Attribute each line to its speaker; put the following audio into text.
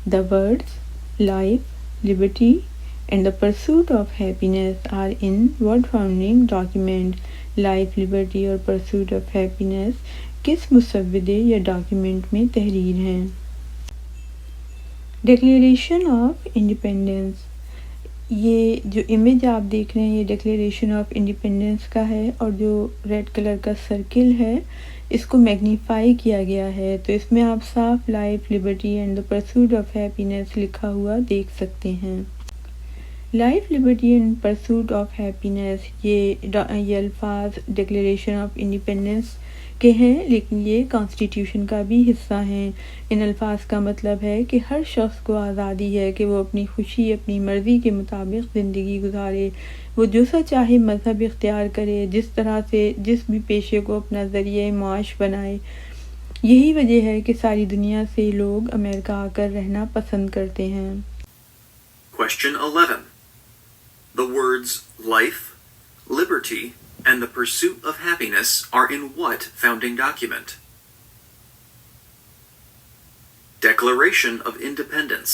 Speaker 1: The words life, liberty, and the pursuit of happiness are in what founding document. Life, liberty और pursuit of happiness किस मुसव्वदे या document में तहरीर हैं? Declaration of independence, ये जो इमेज आप देख रहे हैं ये डिक्लेरेशन ऑफ इंडिपेंडेंस का है और जो रेड कलर का सर्किल है इसको मैग्नीफाई किया गया है, तो इसमें आप साफ life, liberty and the pursuit of happiness लिखा हुआ देख सकते हैं। Life, liberty and pursuit of happiness ये अल्फाज डिक्लेरेशन ऑफ इंडिपेंडेंस के हैं, लेकिन ये कॉन्स्टिट्यूशन का भी हिस्सा हैं। इन अल्फाज का मतलब है कि हर शख्स को आज़ादी है कि वो अपनी खुशी, अपनी मर्ज़ी के मुताबिक ज़िंदगी गुजारे, वो जो सा चाहे मज़हब इख्तियार करे, जिस तरह से जिस भी पेशे को अपना ज़रिए माश बनाए। यही वजह है कि सारी दुनिया से लोग अमेरिका आकर रहना पसंद करते हैं।
Speaker 2: Question 11. The words life, liberty, and the pursuit of happiness are in what founding document? Declaration of Independence.